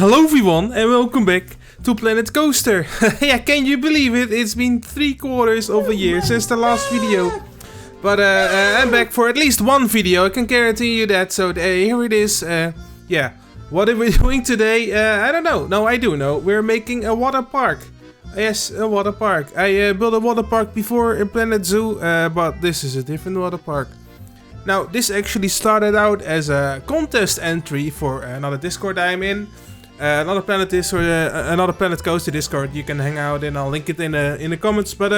Hello everyone and welcome back to Planet Coaster. Yeah, can you believe it? It's been 3/4 of a year since the last video. But I'm back for at least one video, I can guarantee you that. So here it is. Yeah, what are we doing today? I don't know. No, I do know. We're making a water park. Yes, a water park. I built a water park before in Planet Zoo, but this is a different water park. Now, this actually started out as a contest entry for another Discord I'm in. Another Planet Discord, another Planet Coaster Discord you can hang out in. I'll link it in the comments. But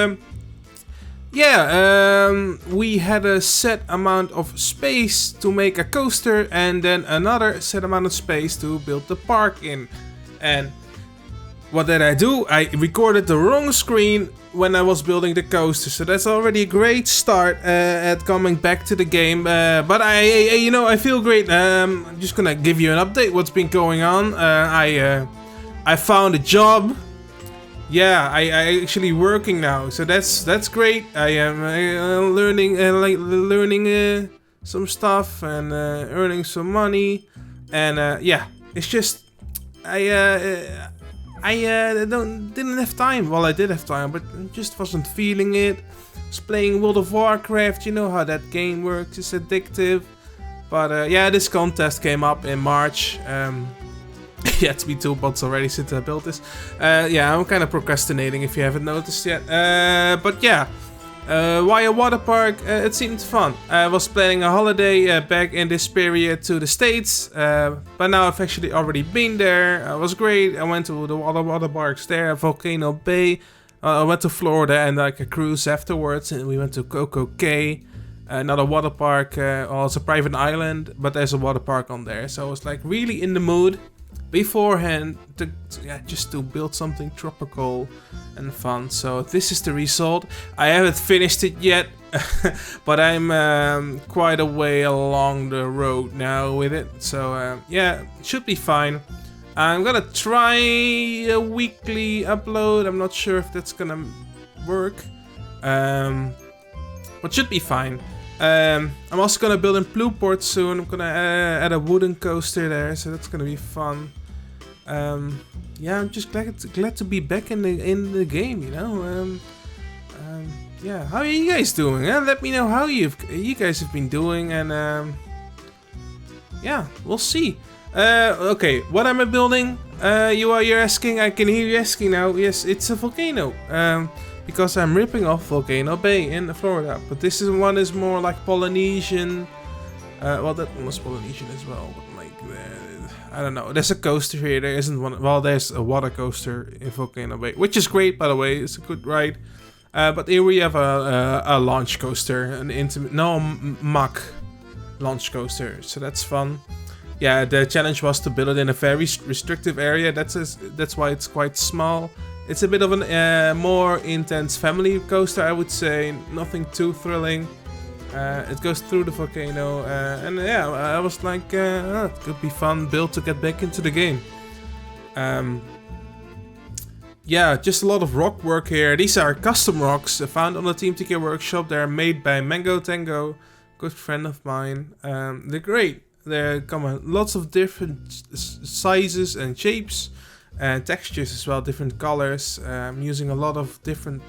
we had a set amount of space to make a coaster, and then another set amount of space to build the park in. And what did I do? I recorded the wrong screen when I was building the coaster, so that's already a great start at coming back to the game. But I feel great. I'm just gonna give you an update what's been going on. I found a job. Yeah, I actually working now, so that's great. I am learning some stuff and earning some money, and yeah, it's just I didn't have time. Well, I did have time, but just wasn't feeling it. I was playing World of Warcraft. You know how that game works. It's addictive. But yeah, this contest came up in March. Yeah, it's been 2 months already since I built this. Yeah, I'm kind of procrastinating if you haven't noticed yet. But yeah, why a water park? It seemed fun. I was planning a holiday back in this period to the States, but now I've actually already been there. It was great. I went to the water parks there, Volcano Bay. I went to Florida and like a cruise afterwards, and we went to Coco Cay, another water park. It's a private island, but there's a water park on there. So I was like really in the mood beforehand just to build something tropical and fun. So this is the result. I haven't finished it yet, but I'm quite a way along the road now with it. So yeah, it should be fine. I'm gonna try a weekly upload. I'm not sure if that's gonna work, but should be fine. I'm also gonna build in Blueport soon. I'm gonna add a wooden coaster there, so that's gonna be fun. Yeah, I'm just glad to be back in the game, you know. Yeah, how are you guys doing? Let me know how you guys have been doing, and yeah, we'll see. Okay, what am I building? You're asking. I can hear you asking now. Yes, it's a volcano. Because I'm ripping off Volcano Bay in Florida, but this one is more like Polynesian. Well, that one was Polynesian as well, but like, I don't know. There's a coaster here. There isn't one. Well, there's a water coaster in Volcano Bay, which is great, by the way. It's a good ride. But here we have a launch coaster, an MAC launch coaster. So that's fun. Yeah, the challenge was to build it in a very restrictive area. That's why it's quite small. It's a bit of a more intense family coaster, I would say. Nothing too thrilling. It goes through the volcano, and yeah, I was like, it could be fun build to get back into the game. Yeah, just a lot of rock work here. These are custom rocks found on the Team TK workshop. They're made by Mango Tango, good friend of mine. They're great. They come in lots of different sizes and shapes. And textures as well, different colors. I'm using a lot of different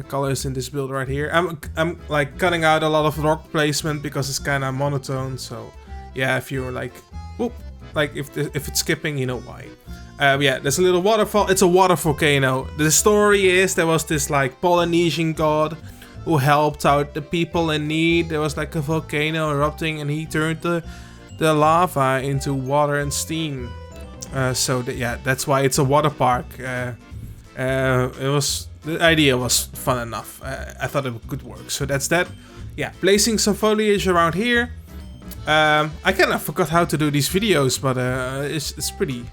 colors in this build right here. I'm like cutting out a lot of rock placement because it's kind of monotone. So yeah, if you're like, whoop, like if it's skipping, you know why. Yeah, there's a little waterfall. It's a water volcano. The story is there was this like Polynesian god who helped out the people in need. There was like a volcano erupting, and he turned the lava into water and steam. Yeah, that's why it's a water park. The idea was fun enough. I thought it could work. So that's that. Yeah, placing some foliage around here. I kind of forgot how to do these videos, but it's pretty.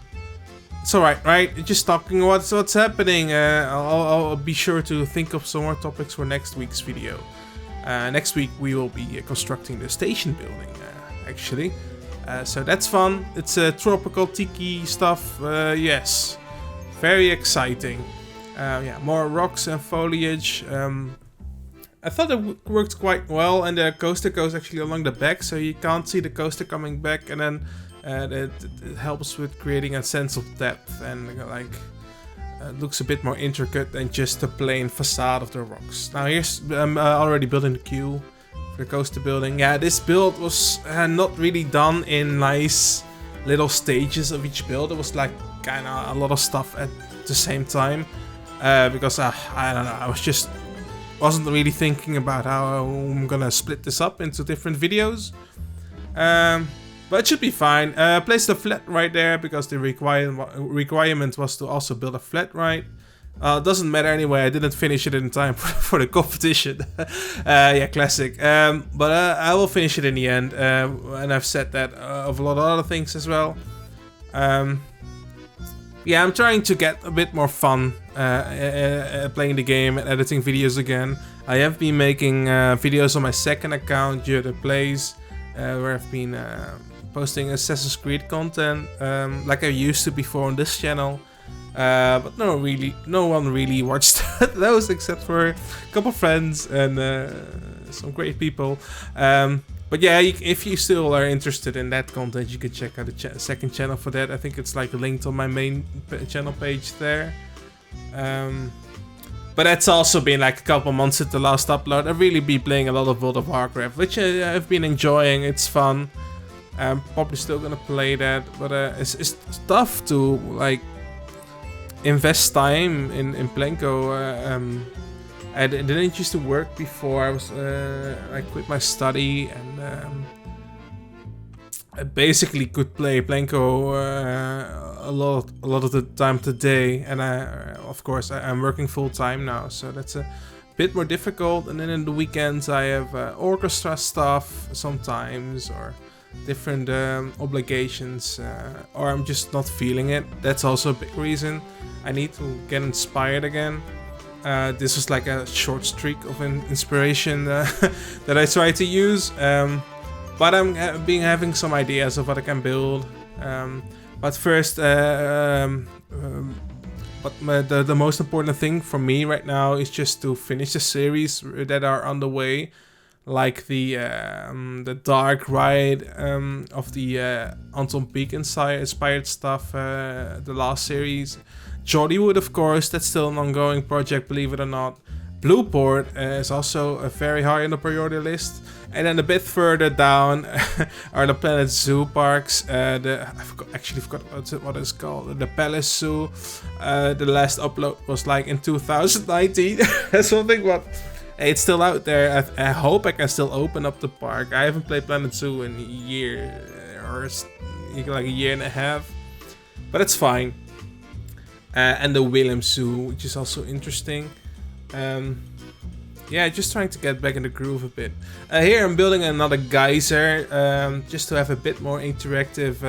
It's alright, right? Just talking what's happening. I'll be sure to think of some more topics for next week's video. Next week we will be constructing the station building, actually. So that's fun. It's tropical tiki stuff. Yes, very exciting. Yeah, more rocks and foliage. I thought it worked quite well, and the coaster goes actually along the back, so you can't see the coaster coming back, and then it helps with creating a sense of depth, and like it looks a bit more intricate than just the plain facade of the rocks. Now here's I'm already building the queue for the coaster building. Yeah, this build was not really done in nice little stages of each build. It was like kind of a lot of stuff at the same time, because I don't know, I wasn't really thinking about how I'm gonna split this up into different videos. But it should be fine. Place the flat right there because the requirement was to also build a flat right. It doesn't matter anyway, I didn't finish it in time for the competition. Yeah, classic. But I will finish it in the end, and I've said that of a lot of other things as well. Yeah, I'm trying to get a bit more fun playing the game and editing videos again. I have been making videos on my second account, Jurre Plays, where I've been posting Assassin's Creed content, like I used to before on this channel. But no one really watched those except for a couple friends and some great people. But yeah, if you still are interested in that content, you can check out the second channel for that. I think it's like linked on my main channel page there. But that's also been like a couple months since the last upload. I've really been playing a lot of World of Warcraft, which I've been enjoying. It's fun. I'm probably still gonna play that, but it's tough to like invest time in Plenko. I didn't used to work before. I quit my study, and I basically could play Plenko a lot of the time today. And of course I'm working full time now, so that's a bit more difficult. And then in the weekends I have orchestra stuff sometimes, or different obligations, or I'm just not feeling it. That's also a big reason. I need to get inspired again. This was like a short streak of inspiration that I try to use, but I'm having some ideas of what I can build. But first, the most important thing for me right now is just to finish the series that are on the way, like the dark ride of the Anton Pieck inspired stuff, the last series. Jollywood, of course, that's still an ongoing project, believe it or not. Blueport is also very high on the priority list. And then a bit further down are the Planet Zoo parks. I forgot what it's called. The Palace Zoo. The last upload was like in 2019. Something, but it's still out there. I hope I can still open up the park. I haven't played Planet Zoo in a year, or like a year and a half. But it's fine. And the Willem Zoo, which is also interesting. Yeah, just trying to get back in the groove a bit. Here I'm building another geyser, just to have a bit more interactive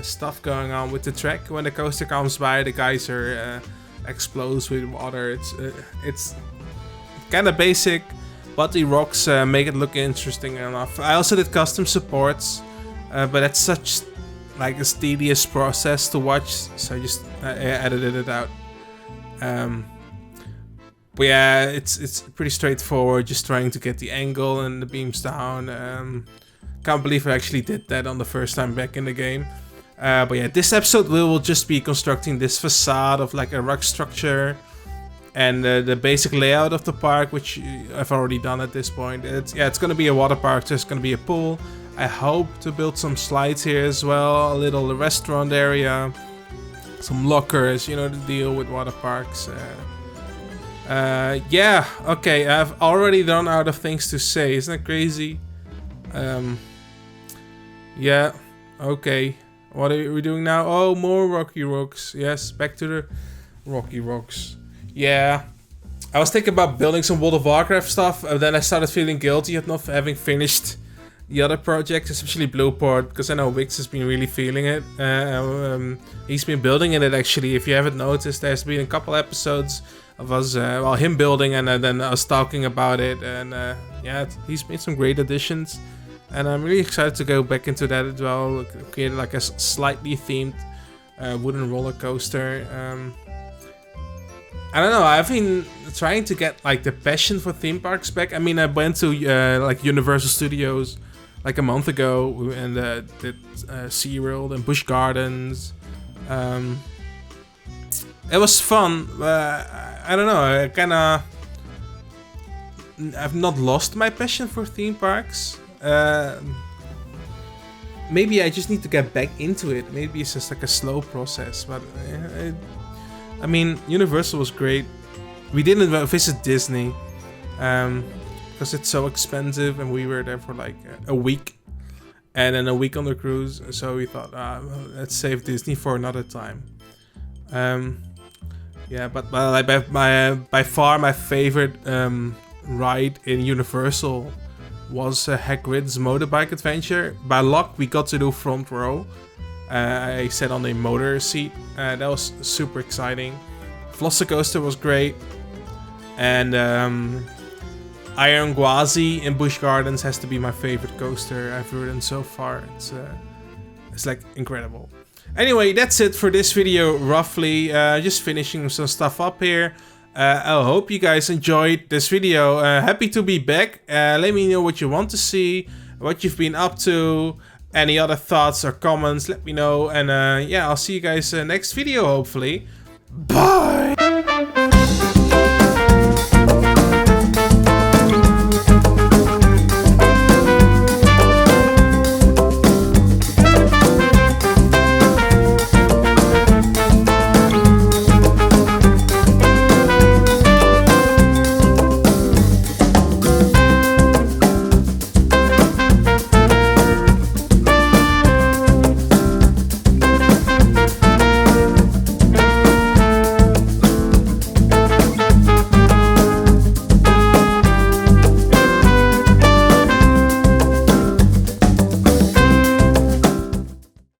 stuff going on with the track. When the coaster comes by, the geyser explodes with water. It's kind of basic, but the rocks make it look interesting enough. I also did custom supports, but that's such like a tedious process to watch, so I just edited it out. But yeah, it's pretty straightforward, just trying to get the angle and the beams down. Can't believe I actually did that on the first time back in the game. But yeah, this episode we will just be constructing this facade of like a rock structure, and the basic layout of the park, which I've already done at this point. It's gonna be a water park, there's gonna be a pool. I hope to build some slides here as well, a little restaurant area, some lockers, you know the deal with water parks. Yeah, okay, I've already run out of things to say, isn't that crazy? Yeah, okay, what are we doing now? Oh, more rocky rocks. Yes, back to the rocky rocks. Yeah, I was thinking about building some World of Warcraft stuff, and then I started feeling guilty of not having finished the other projects, especially Blueport, because I know Wix has been really feeling it. He's been building in it actually. If you haven't noticed, there's been a couple episodes of us, him building and then us talking about it. And yeah, he's made some great additions, and I'm really excited to go back into that as well. Create like a slightly themed wooden roller coaster. I don't know. I've been trying to get like the passion for theme parks back. I mean, I went to like Universal Studios like a month ago and did SeaWorld and Busch Gardens. It was fun. I don't know. I've not lost my passion for theme parks. Maybe I just need to get back into it. Maybe it's just like a slow process. But I mean, Universal was great. We didn't visit Disney because it's so expensive, and we were there for like a week, and then a week on the cruise. So we thought, let's save Disney for another time. Yeah, but by far my favorite ride in Universal was Hagrid's motorbike adventure. By luck, we got to do front row. I sat on a motor seat. That was super exciting. Velocicoaster was great. And Iron Gwazi in Busch Gardens has to be my favorite coaster I've ridden so far. It's like incredible. Anyway, that's it for this video, roughly. Just finishing some stuff up here. I hope you guys enjoyed this video. Happy to be back. Let me know what you want to see, what you've been up to, any other thoughts or comments, let me know. And yeah, I'll see you guys next video, hopefully. Bye!